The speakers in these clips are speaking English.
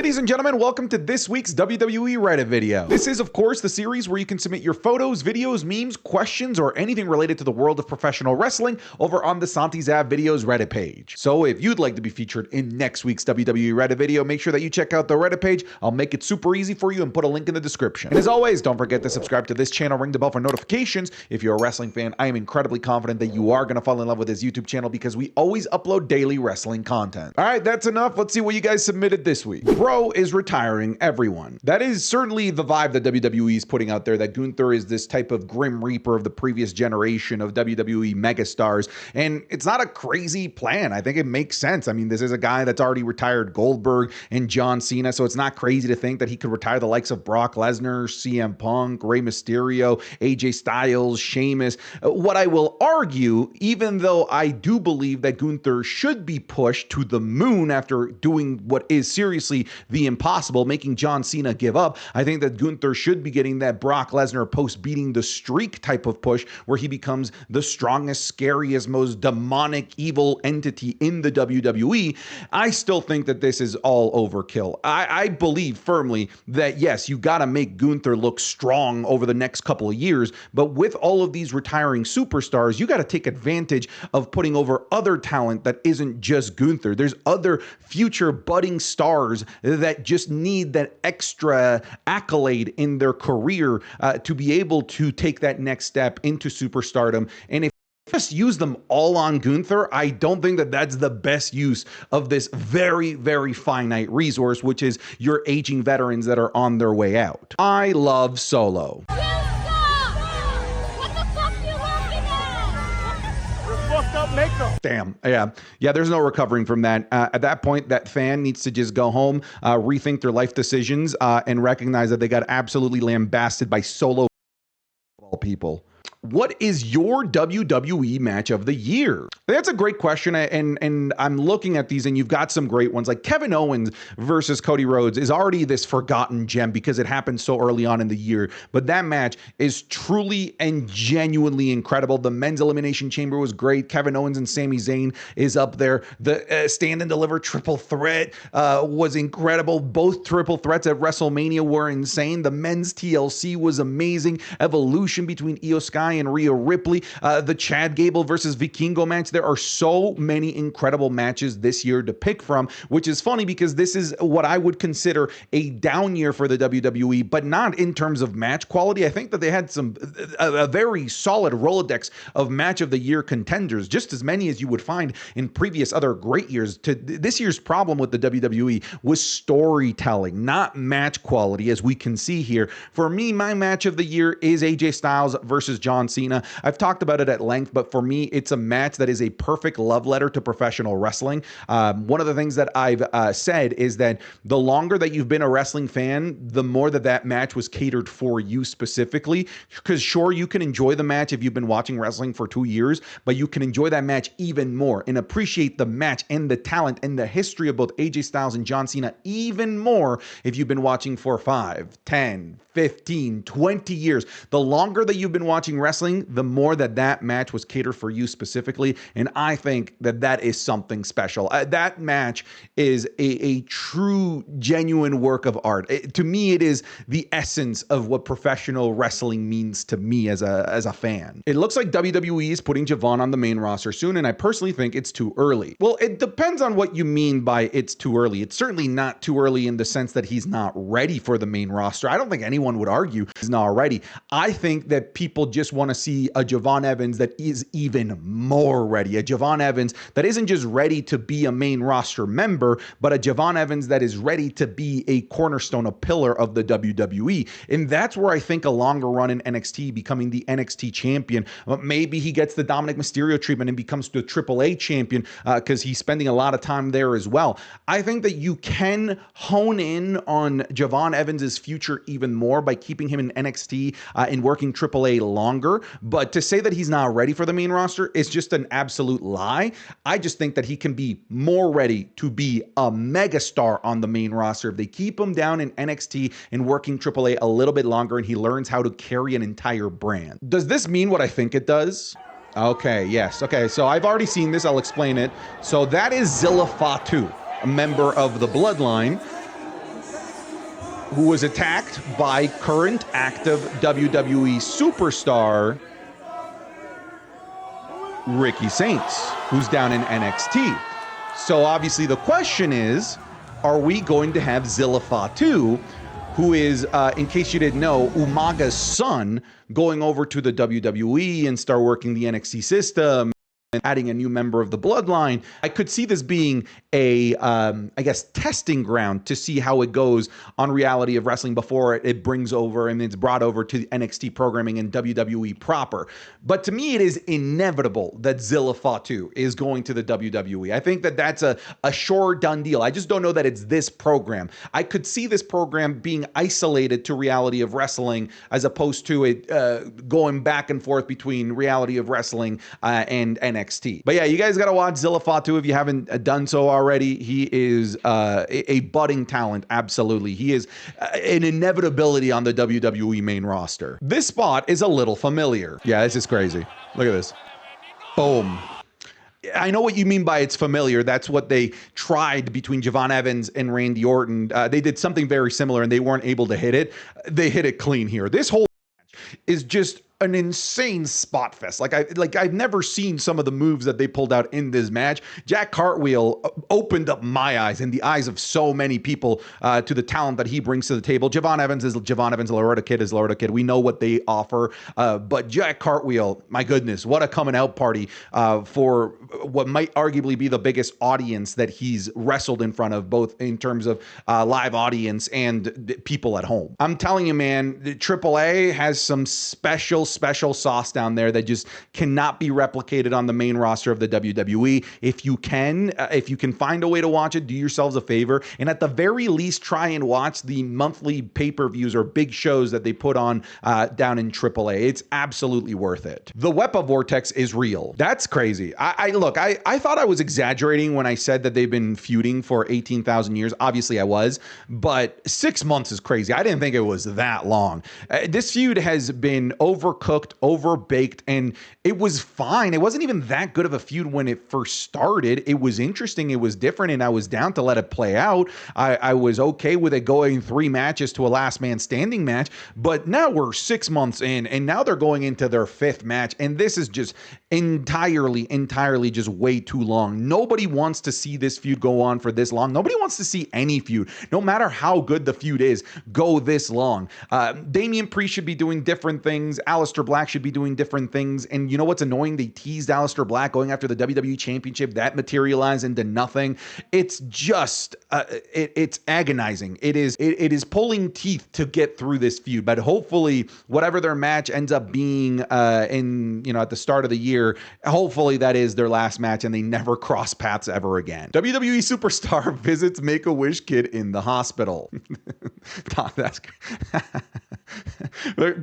Ladies and gentlemen, welcome to this week's WWE Reddit video. This is, of course, the series where you can submit your photos, videos, memes, questions, or anything related to the world of professional wrestling over on the Santi's Videos Reddit page. So if you'd like to be featured in next week's WWE Reddit video, make sure that you check out the Reddit page. I'll make it super easy for you and put a link in the description. And as always, don't forget to subscribe to this channel, ring the bell for notifications. If you're a wrestling fan, I am incredibly confident that you are going to fall in love with this YouTube channel because we always upload daily wrestling content. All right, that's enough. Let's see what you guys submitted this week. Bro is retiring everyone. That is certainly the vibe that WWE is putting out there, that Gunther is this type of grim reaper of the previous generation of WWE megastars. And it's not a crazy plan. I think it makes sense. I mean, this is a guy that's already retired Goldberg and John Cena, so it's not crazy to think that he could retire the likes of Brock Lesnar, CM Punk, Rey Mysterio, AJ Styles, Sheamus. What I will argue, even though I do believe that Gunther should be pushed to the moon after doing what is seriously the impossible, making John Cena give up, I think that Gunther should be getting that Brock Lesnar post beating the streak type of push where he becomes the strongest, scariest, most demonic, evil entity in the WWE. I still think that this is all overkill. I believe firmly that yes, you got to make Gunther look strong over the next couple of years, but with all of these retiring superstars, you got to take advantage of putting over other talent that isn't just Gunther. There's other future budding stars that just need that extra accolade in their career to be able to take that next step into superstardom. And if just use them all on Gunther, I don't think that that's the best use of this very, very finite resource, which is your aging veterans that are on their way out. I love Solo. Damn. Yeah, there's no recovering from that. At that point, that fan needs to just go home, rethink their life decisions, and recognize that they got absolutely lambasted by Solo of all people. What is your WWE match of the year? That's a great question, and I'm looking at these, and you've got some great ones. Like Kevin Owens versus Cody Rhodes is already this forgotten gem because it happened so early on in the year, but that match is truly and genuinely incredible. The men's elimination chamber was great. Kevin Owens and Sami Zayn is up there. The stand and deliver triple threat was incredible. Both triple threats at WrestleMania were insane. The men's TLC was amazing. Evolution between Io Sky and Rhea Ripley, the Chad Gable versus Vikingo match. There are so many incredible matches this year to pick from, which is funny because this is what I would consider a down year for the WWE, but not in terms of match quality. I think that they had a very solid Rolodex of match of the year contenders, just as many as you would find in previous other great years. This year's problem with the WWE was storytelling, not match quality, as we can see here. For me, my match of the year is AJ Styles versus John Cena. I've talked about it at length, but for me, it's a match that is a perfect love letter to professional wrestling. One of the things that I've said is that the longer that you've been a wrestling fan, the more that match was catered for you specifically. Because sure, you can enjoy the match if you've been watching wrestling for 2 years, but you can enjoy that match even more and appreciate the match and the talent and the history of both AJ Styles and John Cena even more if you've been watching for 5, 10, 15, 20 years. The longer that you've been watching wrestling, the more that match was catered for you specifically. And I think that is something special. That match is a true, genuine work of art. To me, it is the essence of what professional wrestling means to me as a fan. It looks like WWE is putting Javon on the main roster soon, and I personally think it's too early. Well, it depends on what you mean by it's too early. It's certainly not too early in the sense that he's not ready for the main roster. I don't think anyone would argue he's not ready. I think that people just want to see a Javon Evans that is even more ready. A Javon Evans that isn't just ready to be a main roster member, but a Javon Evans that is ready to be a cornerstone, a pillar of the WWE. And that's where I think a longer run in NXT, becoming the NXT champion, maybe he gets the Dominic Mysterio treatment and becomes the AAA champion because he's spending a lot of time there as well. I think that you can hone in on Javon Evans's future even more by keeping him in NXT and working AAA longer. But to say that he's not ready for the main roster is just an absolute lie. I just think that he can be more ready to be a megastar on the main roster if they keep him down in NXT and working AAA a little bit longer and he learns how to carry an entire brand. Does this mean what I think it does? Okay, yes. Okay, so I've already seen this. I'll explain it. So that is Zilla Fatu, a member of the Bloodline. who was attacked by current active WWE superstar Ricky Saints, who's down in NXT. So obviously the question is, are we going to have Zilla Fatu, who is, in case you didn't know, Umaga's son, going over to the WWE and start working the NXT system, and adding a new member of the Bloodline? I could see this being a, I guess, testing ground to see how it goes on Reality of Wrestling before it brings over and it's brought over to NXT programming and WWE proper. But to me, it is inevitable that Zilla Fatu is going to the WWE. I think that that's a sure done deal. I just don't know that it's this program. I could see this program being isolated to Reality of Wrestling as opposed to it going back and forth between Reality of Wrestling and NXT. But yeah, you guys got to watch Zilla Fatu if you haven't done so already. He is a budding talent. Absolutely. He is an inevitability on the WWE main roster. This spot is a little familiar. Yeah, this is crazy. Look at this. Boom. I know what you mean by it's familiar. That's what they tried between Javon Evans and Randy Orton. They did something very similar and they weren't able to hit it. They hit it clean here. This whole match is just an insane spot fest. I've never seen some of the moves that they pulled out in this match. Jack Cartwheel opened up my eyes and the eyes of so many people to the talent that he brings to the table. Javon Evans is Javon Evans. Loretta Kid is Loretta Kid. We know what they offer. But Jack Cartwheel, my goodness, what a coming out party for what might arguably be the biggest audience that he's wrestled in front of, both in terms of live audience and people at home. I'm telling you, man, the AAA has some special sauce down there that just cannot be replicated on the main roster of the WWE. If you can find a way to watch it, do yourselves a favor, and at the very least try and watch the monthly pay-per-views or big shows that they put on down in AAA. It's absolutely worth it. The Wepa Vortex is real. That's crazy. I thought I was exaggerating when I said that they've been feuding for 18,000 years. Obviously I was, but 6 months is crazy. I didn't think it was that long. This feud has been overcooked, overbaked, and it was fine. It wasn't even that good of a feud when it first started. It was interesting, it was different, and I was down to let it play out. I was okay with it going 3 matches to a last man standing match, but now we're 6 months in, and now they're going into their 5th match, and this is just entirely just way too long. Nobody wants to see this feud go on for this long. Nobody wants to see any feud, no matter how good the feud is, go this long. Damian Priest should be doing different things. Aleister Black should be doing different things. And you know what's annoying? They teased Aleister Black going after the WWE Championship. That materialized into nothing. It's just, it's agonizing. It is pulling teeth to get through this feud. But hopefully, whatever their match ends up being at the start of the year, hopefully that is their last match and they never cross paths ever again. WWE superstar visits Make-A-Wish kid in the hospital. That's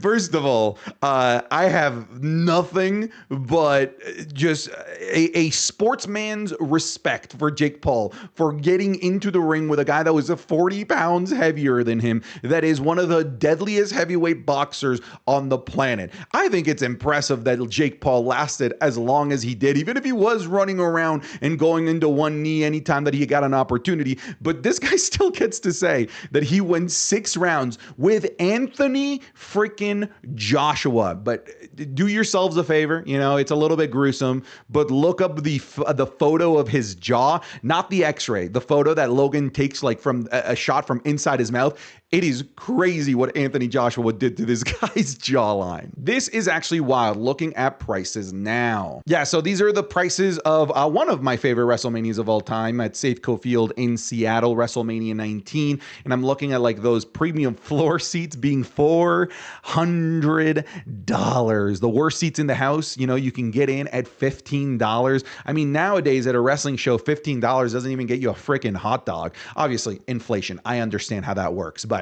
first of all, I have nothing but just a sportsman's respect for Jake Paul for getting into the ring with a guy that was 40 pounds heavier than him, that is one of the deadliest heavyweight boxers on the planet. I think it's impressive that Jake Paul lasted as long as he did, even if he was running around and going into one knee anytime that he got an opportunity. But this guy still gets to say that he went 6 rounds with Anthony freaking Joshua. But do yourselves a favor, it's a little bit gruesome, but look up the photo of his jaw, not the x-ray, the photo that Logan takes from a shot from inside his mouth. It is crazy what Anthony Joshua did to this guy's jawline. This is actually wild looking at prices now. Yeah, so these are the prices of one of my favorite WrestleManias of all time at Safeco Field in Seattle, WrestleMania 19. And I'm looking at those premium floor seats being $400. The worst seats in the house, you can get in at $15. I mean, nowadays at a wrestling show, $15 doesn't even get you a freaking hot dog. Obviously, inflation. I understand how that works, but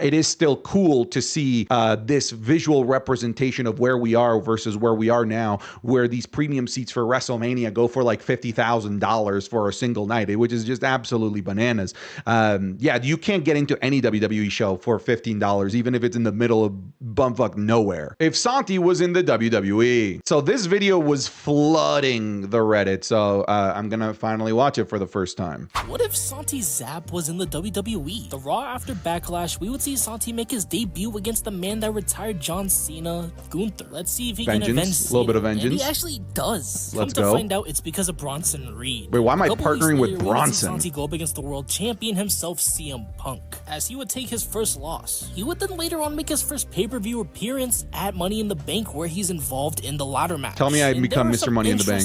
it is still cool to see this visual representation of where we are versus where we are now, where these premium seats for WrestleMania go for $50,000 for a single night, which is just absolutely bananas. Yeah, you can't get into any WWE show for $15, even if it's in the middle of bumfuck nowhere. If Santi was in the WWE. So this video was flooding the Reddit, so I'm gonna finally watch it for the first time. What if Santi Zap was in the WWE? The Raw after Backlash Backlash, we would see Santi make his debut against the man that retired John Cena, Gunther. Let's see if he can avenge Cena. A little bit of vengeance. And he actually does. Let's Come go. to find out, it's because of Bronson Reed. Wait, why am I partnering with Bronson? Bronson? Santi go up against the world champion himself, CM Punk, as he would take his first loss. He would then later on make his first pay-per-view appearance at Money in the Bank, where he's involved in the ladder match. Tell me I become Mr. Money in the Bank.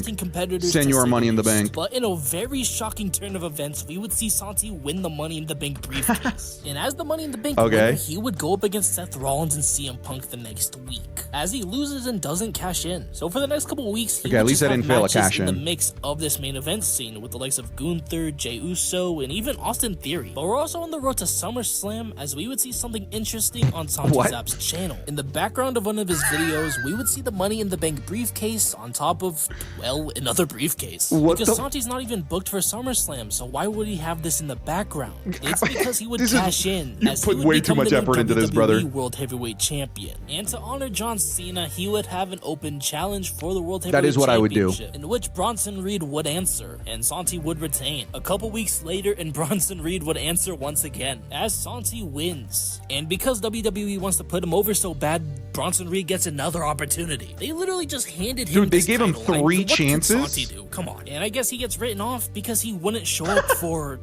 Senor Money in the Bank. But in a very shocking turn of events, we would see Santi win the Money in the Bank briefcase. And as the Money in the Bank winner, he would go up against Seth Rollins and CM Punk the next week, as he loses and doesn't cash in. So for the next couple of weeks, he would at least I didn't fail a cash in the mix of this main event scene with the likes of Gunther, Jey Uso, and even Austin Theory. But we're also on the road to SummerSlam, as we would see something interesting on Santi Zap's channel. In the background of one of his videos, we would see the Money in the Bank briefcase on top of, well, another briefcase. Because Santi's not even booked for SummerSlam, so why would he have this in the background? It's because he would cash in, as he would become the new WWE World Heavyweight Champion. And to honor John Cena, he would have an open challenge for the World Heavyweight Championship. That is what I would do. In which Bronson Reed would answer, and Santi would retain. A couple weeks later, and Bronson Reed would answer once again, as Santi wins. And because WWE wants to put him over so bad, Bronson Reed gets another opportunity. They literally just handed him they gave him 3 chances? What could Santi do? Come on. And I guess he gets written off because he wouldn't show up for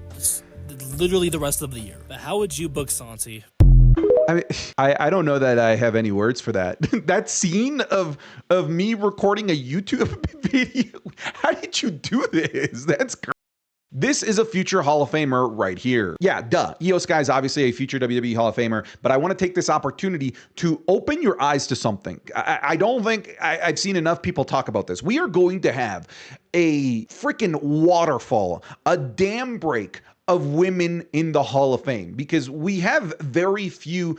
literally the rest of the year. But how would you book Santi? I mean, I don't know that I have any words for that. That scene of me recording a YouTube video. How did you do this? That's crazy. This is a future Hall of Famer right here. Yeah, duh. Io Sky is obviously a future WWE Hall of Famer, but I want to take this opportunity to open your eyes to something. I don't think I've seen enough people talk about this. We are going to have a freaking waterfall, a dam break of women in the Hall of Fame, because we have very few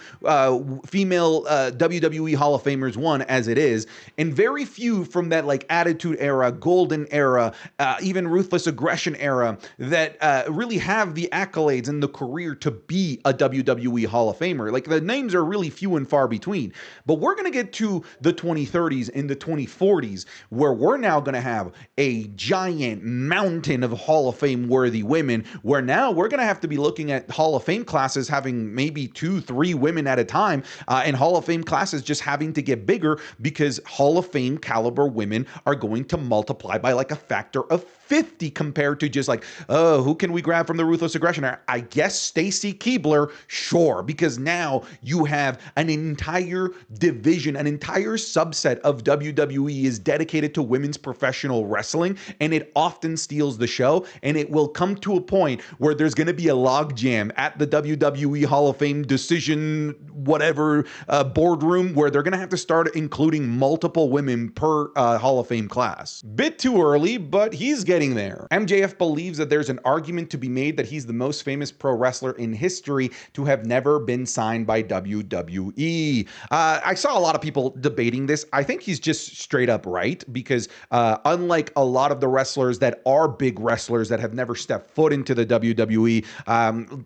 female WWE Hall of Famers, one as it is, and very few from that like Attitude Era, Golden Era, even Ruthless Aggression era that really have the accolades and the career to be a WWE Hall of Famer. Like, the names are really few and far between. But we're going to get to the 2030s and the 2040s, where we're now going to have a giant mountain of Hall of Fame worthy women, where now we're going to have to be looking at Hall of Fame classes having maybe 2-3 women at a time, and Hall of Fame classes just having to get bigger, because Hall of Fame caliber women are going to multiply by like a factor of 50 compared to just like, oh, who can we grab from the Ruthless Aggression era? I guess Stacy Keibler, sure, because now you have an entire division, an entire subset of WWE is dedicated to women's professional wrestling, and it often steals the show, and it will come to a point where there's going to be a logjam at the WWE Hall of Fame decision, whatever, boardroom, where they're going to have to start including multiple women per Hall of Fame class. Bit too early, but he's getting there. MJF believes that there's an argument to be made that he's the most famous pro wrestler in history to have never been signed by WWE. I saw a lot of people debating this. I think he's just straight up right, because unlike a lot of the wrestlers that are big wrestlers that have never stepped foot into the WWE,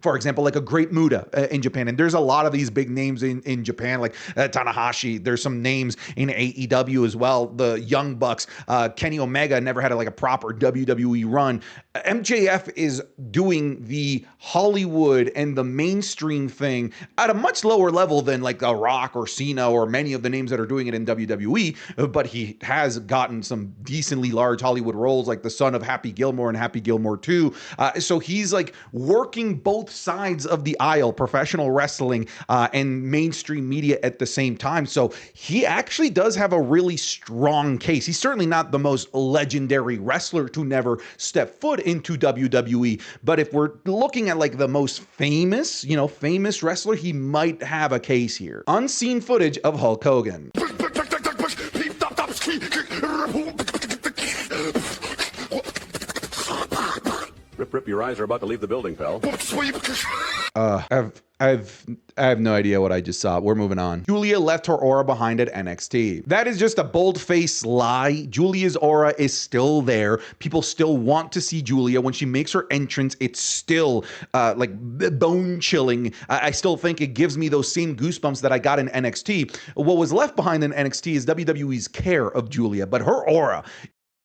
for example, like a Great Muta in Japan, and there's a lot of these big names in Japan, like Tanahashi. There's some names in AEW as well. The Young Bucks, Kenny Omega never had a proper WWE run. MJF is doing the Hollywood and the mainstream thing at a much lower level than like The Rock or Cena or many of the names that are doing it in WWE, but he has gotten some decently large Hollywood roles, like the son of Happy Gilmore and Happy Gilmore 2. So he's like working both sides of the aisle, professional wrestling and mainstream media at the same time. So he actually does have a really strong case. He's certainly not the most legendary wrestler to never step foot into WWE, but if we're looking at like the most famous, famous wrestler, he might have a case here. Unseen footage of Hulk Hogan. Rip, your eyes are about to leave the building, pal. I have no idea what I just saw. We're moving on. Julia left her aura behind at NXT. That is just a bold-faced lie. Julia's aura is still there. People still want to see Julia. When she makes her entrance, it's still like bone-chilling. I still think it gives me those same goosebumps that I got in NXT. What was left behind in NXT is WWE's care of Julia, but her aura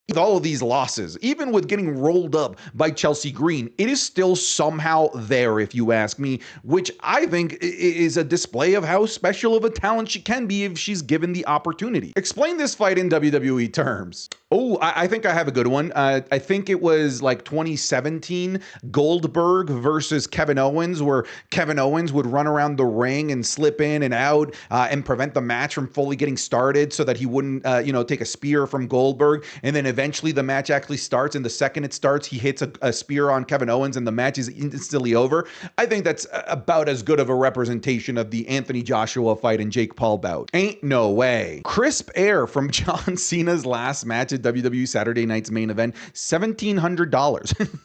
With all of these losses, even with getting rolled up by Chelsea Green, it is still somehow there, if you ask me, which I think is a display of how special of a talent she can be if she's given the opportunity. Explain this fight in WWE terms. Oh, I think I have a good one. I think it was like 2017 Goldberg versus Kevin Owens, where Kevin Owens would run around the ring and slip in and out and prevent the match from fully getting started so that he wouldn't, take a spear from Goldberg. And then eventually the match actually starts. And the second it starts, he hits a spear on Kevin Owens and the match is instantly over. I think that's about as good of a representation of the Anthony Joshua fight and Jake Paul bout. Ain't no way. Crisp air from John Cena's last match at WWE Saturday Night's main event, $1,700.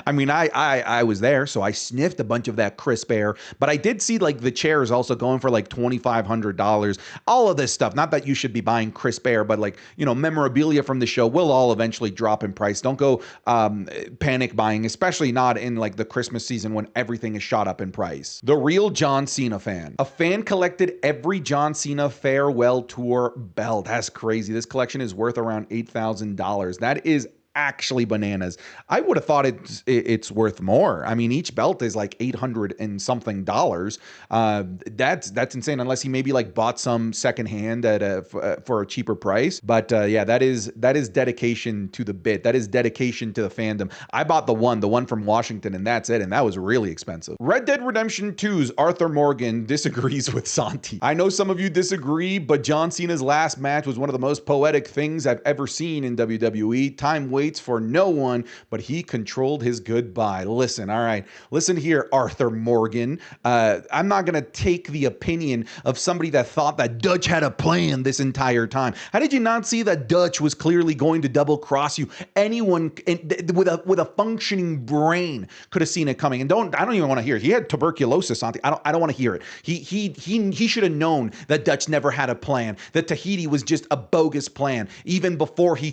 I mean, I was there, so I sniffed a bunch of that crisp air, but I did see like the chairs also going for like $2,500. All of this stuff, not that you should be buying crisp air, but like, memorabilia from the show will all eventually drop in price. Don't go panic buying, especially not in like the Christmas season when everything is shot up in price. The real John Cena fan. A fan collected every John Cena farewell tour belt. That's crazy. This collection is worth around $8,000. That is actually bananas. I would have thought it's worth more. I mean, each belt is like $800 and something. That's insane. Unless he maybe like bought some secondhand for a cheaper price. But yeah, that is dedication to the bit. That is dedication to the fandom. I bought the one from Washington, and that's it. And that was really expensive. Red Dead Redemption 2's Arthur Morgan disagrees with Santi. I know some of you disagree, but John Cena's last match was one of the most poetic things I've ever seen in WWE. Time waits for no one, but he controlled his goodbye. Listen, all right. Listen here, Arthur Morgan. I'm not going to take the opinion of somebody that thought that Dutch had a plan this entire time. How did you not see that Dutch was clearly going to double cross you? Anyone with a functioning brain could have seen it coming. And I don't even want to hear it. He had tuberculosis, Santi. I don't want to hear it. He should have known that Dutch never had a plan, that Tahiti was just a bogus plan, even before he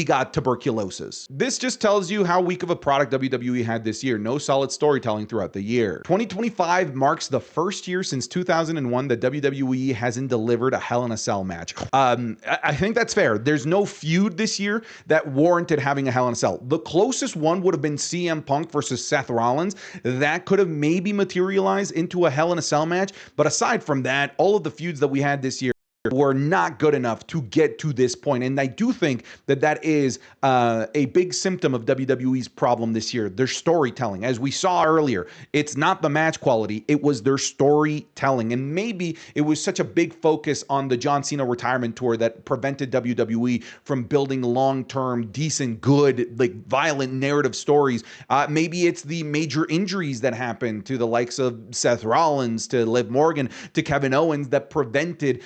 got tuberculosis. This just tells you how weak of a product WWE had this year. No solid storytelling throughout the year. 2025 marks the first year since 2001 that WWE hasn't delivered a Hell in a Cell match. I think that's fair. There's no feud this year that warranted having a Hell in a Cell. The closest one would have been CM Punk versus Seth Rollins. That could have maybe materialized into a Hell in a Cell match. But aside from that, all of the feuds that we had this year were not good enough to get to this point. And I do think that is a big symptom of WWE's problem this year. Their storytelling. As we saw earlier, it's not the match quality, it was their storytelling. And maybe it was such a big focus on the John Cena retirement tour that prevented WWE from building long-term, decent, good, like violent narrative stories. Maybe it's the major injuries that happened to the likes of Seth Rollins, to Liv Morgan, to Kevin Owens that prevented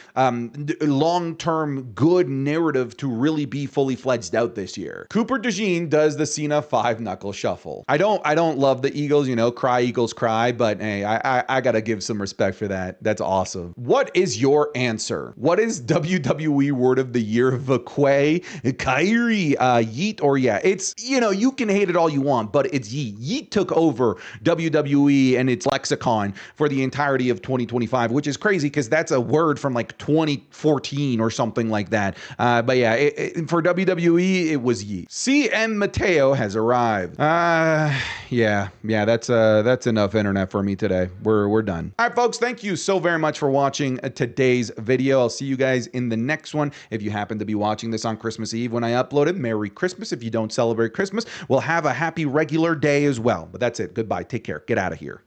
long-term good narrative to really be fully fledged out this year. Cooper DeJean does the Cena 5-knuckle shuffle. I don't love the Eagles, cry Eagles cry, but hey, I gotta give some respect for that. That's awesome. What is your answer? What is WWE word of the year? Vacque, Kyrie, yeet, or yeah? It's, you can hate it all you want, but it's yeet. Yeet took over WWE and its lexicon for the entirety of 2025, which is crazy because that's a word from like 2014 or something like that. But yeah, for WWE, it was yeet. CM Mateo has arrived. Yeah, that's enough internet for me today. We're done. All right, folks, thank you so very much for watching today's video. I'll see you guys in the next one. If you happen to be watching this on Christmas Eve when I upload it, Merry Christmas. If you don't celebrate Christmas, we'll have a happy regular day as well. But that's it. Goodbye. Take care. Get out of here.